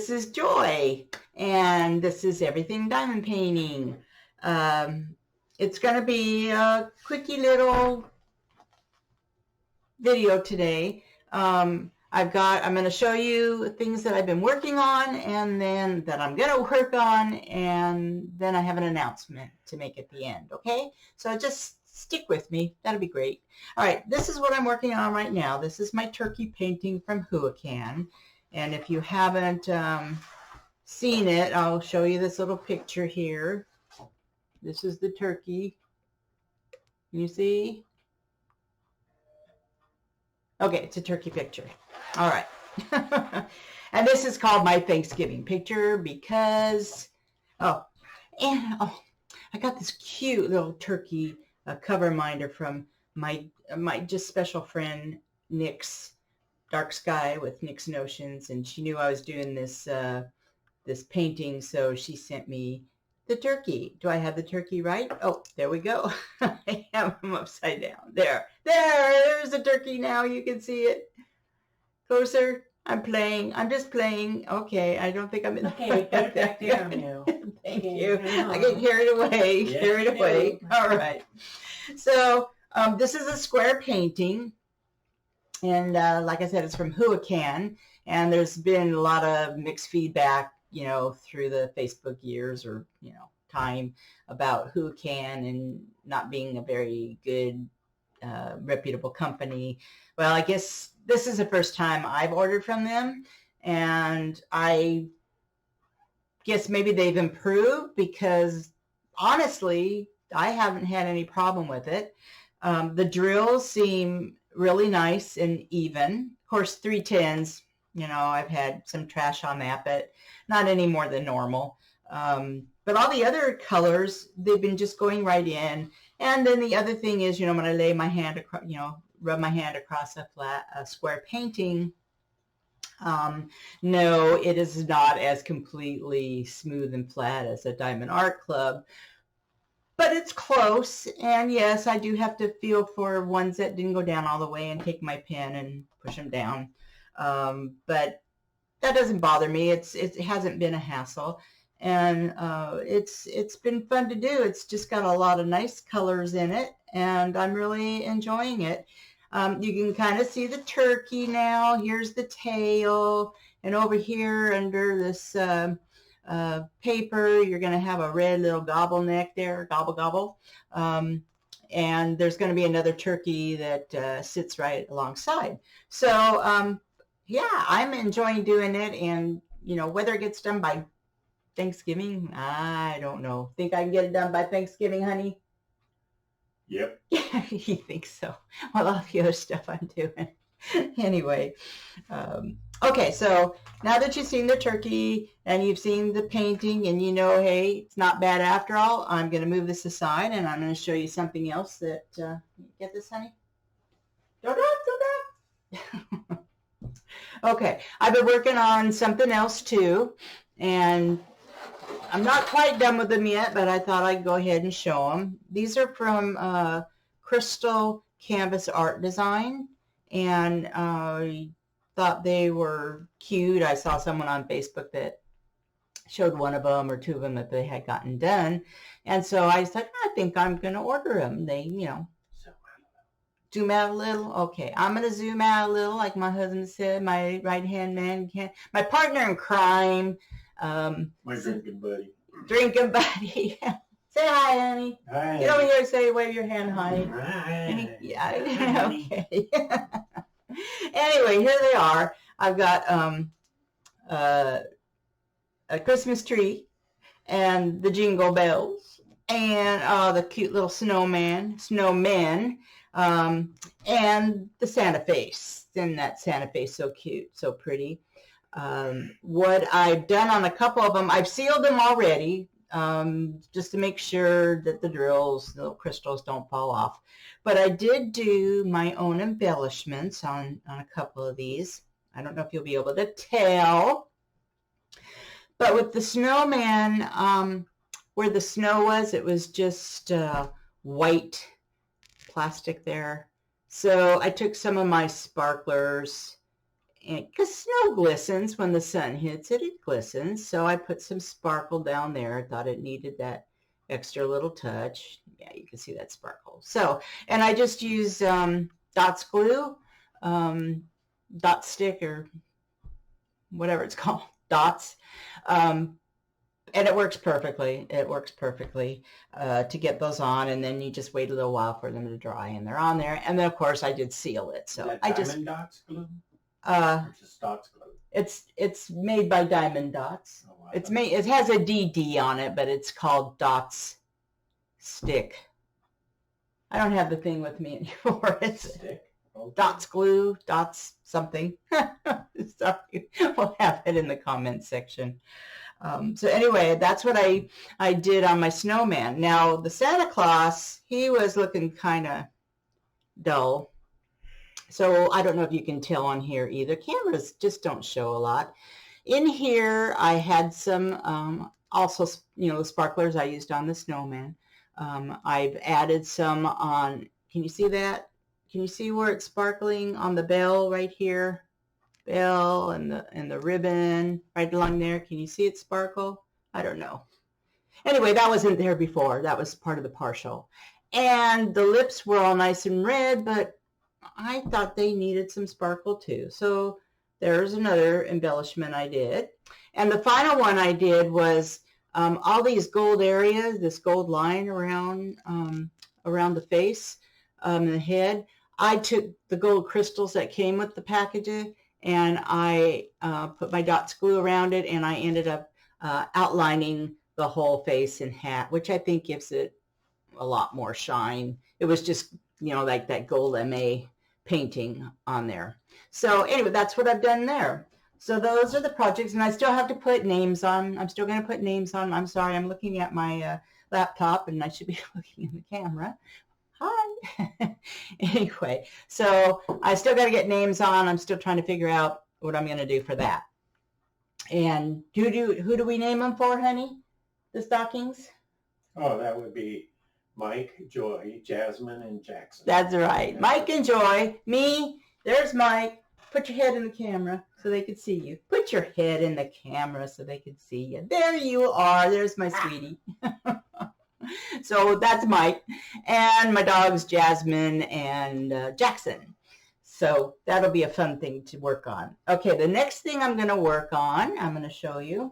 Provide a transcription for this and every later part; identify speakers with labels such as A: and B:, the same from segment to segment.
A: this is Joy, and this is Everything Diamond Painting. It's going to be a quickie little video today. I'm going to show you things that I've been working on, and then that I'm going to work on, and then I have an announcement to make at the end, okay? So just stick with me. That'll be great. All right, this is what I'm working on right now. This is my turkey painting from Huacan. And if you haven't seen it, I'll show you this little picture here. This is the turkey. You see? Okay, it's a turkey picture. All right. And this is called my Thanksgiving picture because, I got this cute little turkey cover minder from my just special friend Nick's Dark Sky with Nick's Notions, and she knew I was doing this this painting, so she sent me the turkey. Do I have the turkey right? Oh, there we go. I have them upside down. There's the turkey now. You can see it. Closer. I'm just playing. Okay, I don't think I'm in.
B: Okay, put it back down now.
A: Thank you. I get carried away.
B: Yes,
A: carried away. All right. So this is a square painting. And like I said, it's from Huacan, and there's been a lot of mixed feedback, through the Facebook years or, time about Huacan and not being a very good, reputable company. Well, I guess this is the first time I've ordered from them, and I guess maybe they've improved because, honestly, I haven't had any problem with it. The drills seem really nice and even. Of course, 310s, I've had some trash on that, but not any more than normal. But all the other colors, they've been just going right in. And then the other thing is, when I lay my hand across, rub my hand across a square painting, no, it is not as completely smooth and flat as a Diamond Art Club. But it's close, and yes, I do have to feel for ones that didn't go down all the way and take my pen and push them down. But that doesn't bother me. It hasn't been a hassle, and it's been fun to do. It's just got a lot of nice colors in it, and I'm really enjoying it. You can kind of see the turkey now. Here's the tail, and over here under this paper, you're going to have a red little gobble neck there, gobble gobble, and there's going to be another turkey that sits right alongside. So yeah, I'm enjoying doing it, and whether it gets done by Thanksgiving, I don't know. Think I can get it done by Thanksgiving, honey?
B: Yep.
A: You think so? Well, all the other stuff I'm doing. Anyway, okay, so now that you've seen the turkey and you've seen the painting and hey, it's not bad after all, I'm going to move this aside and I'm going to show you something else that, get this, honey? Okay, I've been working on something else too, and I'm not quite done with them yet, but I thought I'd go ahead and show them. These are from Crystal Canvas Art Design, and I thought they were cute. I saw someone on Facebook that showed one of them or two of them that they had gotten done, and so I said, I think I'm going to order them. They, zoom out a little. Okay, I'm going to zoom out a little, like my husband said, my right-hand man, my partner in crime.
B: My drinking buddy.
A: Drinking buddy. Say hi, honey.
B: Hi.
A: Get over here and say, wave your hand, honey.
B: Hi.
A: Yeah, okay. Anyway, here they are. I've got a Christmas tree and the jingle bells and the cute little snowmen, and the Santa face. And that Santa face, so cute, so pretty. What I've done on a couple of them, I've sealed them already, just to make sure that the drills, the little crystals don't fall off. But I did do my own embellishments on a couple of these. I don't know if you'll be able to tell. But with the snowman, where the snow was, it was just white plastic there. So I took some of my sparklers because snow glistens when the sun hits it, it glistens. So I put some sparkle down there. I thought it needed that extra little touch. Yeah, you can see that sparkle. So, and I just use Dots glue, dot stick, or whatever it's called, dots. And it works perfectly. It works perfectly to get those on, and then you just wait a little while for them to dry, and they're on there. And then, of course, I did seal it. So I just
B: Diamond Dots glue.
A: uh,
B: Or just Dots glue.
A: it's made by Diamond Dots.
B: Oh, wow.
A: It's made. It has a DD on it, but it's called Dots Stick. I don't have the thing with me anymore. It's
B: Stick. Okay.
A: Dots glue, Dots something. Sorry, we'll have it in the comments section. So anyway, that's what I did on my snowman. Now the Santa Claus, he was looking kind of dull. So I don't know if you can tell on here either. Cameras just don't show a lot. In here, I had some also, the sparklers I used on the snowman. I've added some on, can you see that? Can you see where it's sparkling on the bell right here? Bell and the ribbon right along there. Can you see it sparkle? I don't know. Anyway, that wasn't there before. That was part of the partial. And the lips were all nice and red, but I thought they needed some sparkle too. So there's another embellishment I did. And the final one I did was all these gold areas, this gold line around the face, the head. I took the gold crystals that came with the packaging, and I put my Dots glue around it, and I ended up outlining the whole face and hat, which I think gives it a lot more shine. It was just, like that gold MA painting on there. So anyway, that's what I've done there. So those are the projects, and I still have to put names on. I'm still going to put names on. I'm sorry, I'm looking at my laptop, and I should be looking in the camera. Hi. Anyway, so I still got to get names on. I'm still trying to figure out what I'm going to do for that. And who do we name them for, honey? The stockings?
B: Oh, that would be Mike, Joy, Jasmine, and Jackson.
A: That's right. Mike and Joy. Me. There's Mike. Put your head in the camera so they can see you. Put your head in the camera so they can see you. There you are. There's my sweetie. So that's Mike. And my dogs, Jasmine and Jackson. So that'll be a fun thing to work on. Okay, the next thing I'm going to work on, I'm going to show you.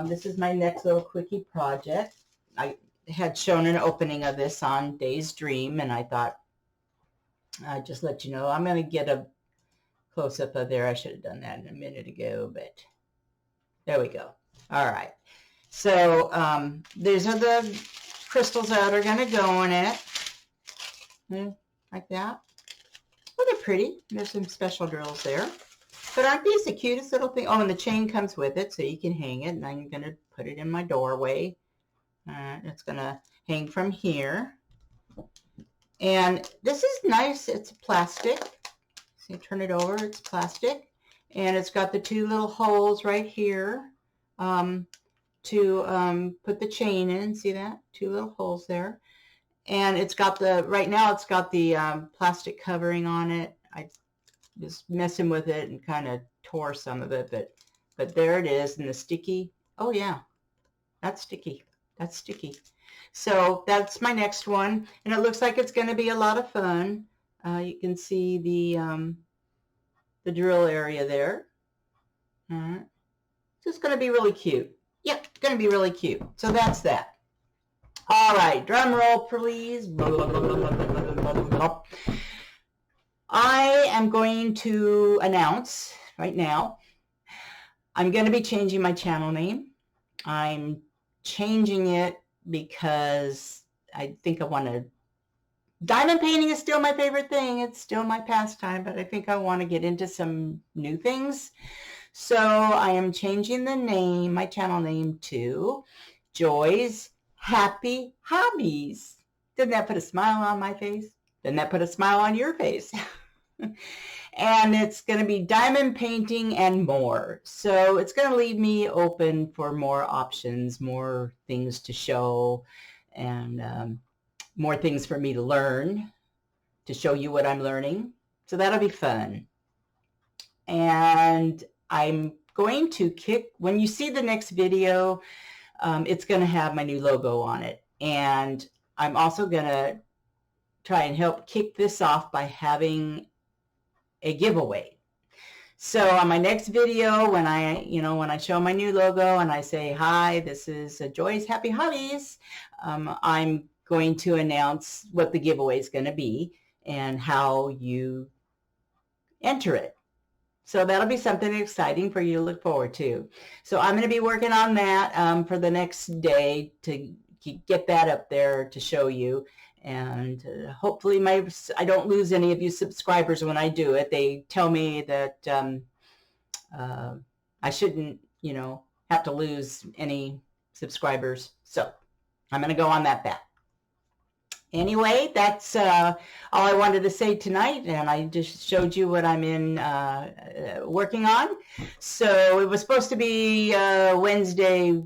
A: This is my next little quickie project. I had shown an opening of this on Day's Dream, and I thought I'd just let you know. I'm going to get a close-up of there. I should have done that a minute ago, but there we go. All right. So these are the crystals that are going to go in it. Like that. Well, they're pretty. There's some special drills there. But aren't these the cutest little thing? Oh, and the chain comes with it, so you can hang it. And I'm going to put it in my doorway. It's going to hang from here. And this is nice. It's plastic. So you turn it over. It's plastic. And it's got the two little holes right here to put the chain in. See that? Two little holes there. And it's got right now it's got the plastic covering on it. I was messing with it and kind of tore some of it, but there it is. And the sticky, oh yeah, that's sticky. That's sticky. So that's my next one. And it looks like it's going to be a lot of fun. You can see the drill area there. It's just going to be really cute. Yep, it's going to be really cute. So that's that. All right, drum roll, please. I am going to announce right now, I'm going to be changing my channel name. I'm changing it because I think I want to, diamond painting is still my favorite thing. It's still my pastime, but I think I want to get into some new things. So I am changing the name, my channel name, to Joy's Happy Hobbies. Doesn't that put a smile on my face? Doesn't that put a smile on your face? And it's going to be diamond painting and more. So it's going to leave me open for more options, more things to show, and more things for me to learn, to show you what I'm learning. So that'll be fun. and I'm going to when you see the next video, it's going to have my new logo on it. And I'm also going to try and help kick this off by having a giveaway. So on my next video, when I show my new logo and I say, hi, this is Joy's Happy Hobbies, I'm going to announce what the giveaway is going to be and how you enter it. So that'll be something exciting for you to look forward to. So I'm going to be working on that for the next day to get that up there to show you. And hopefully I don't lose any of you subscribers when I do it. They tell me that I shouldn't, have to lose any subscribers. So I'm going to go on that bet. Anyway, that's all I wanted to say tonight, and I just showed you what I'm working on. So it was supposed to be Wednesday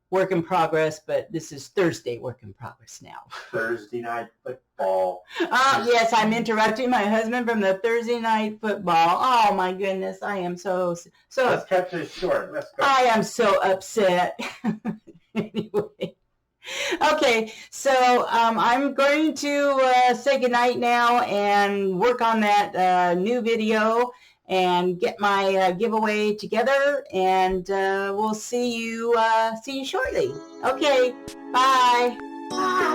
A: work in progress, but this is Thursday work in progress now.
B: Thursday night football.
A: Yes, I'm interrupting my husband from the Thursday night football. Oh my goodness, I am so.
B: Let's cut this short. Let's go.
A: I am so upset. Anyway. Okay, so I'm going to say goodnight now and work on that new video and get my giveaway together, and we'll see you shortly. Okay, bye. Bye.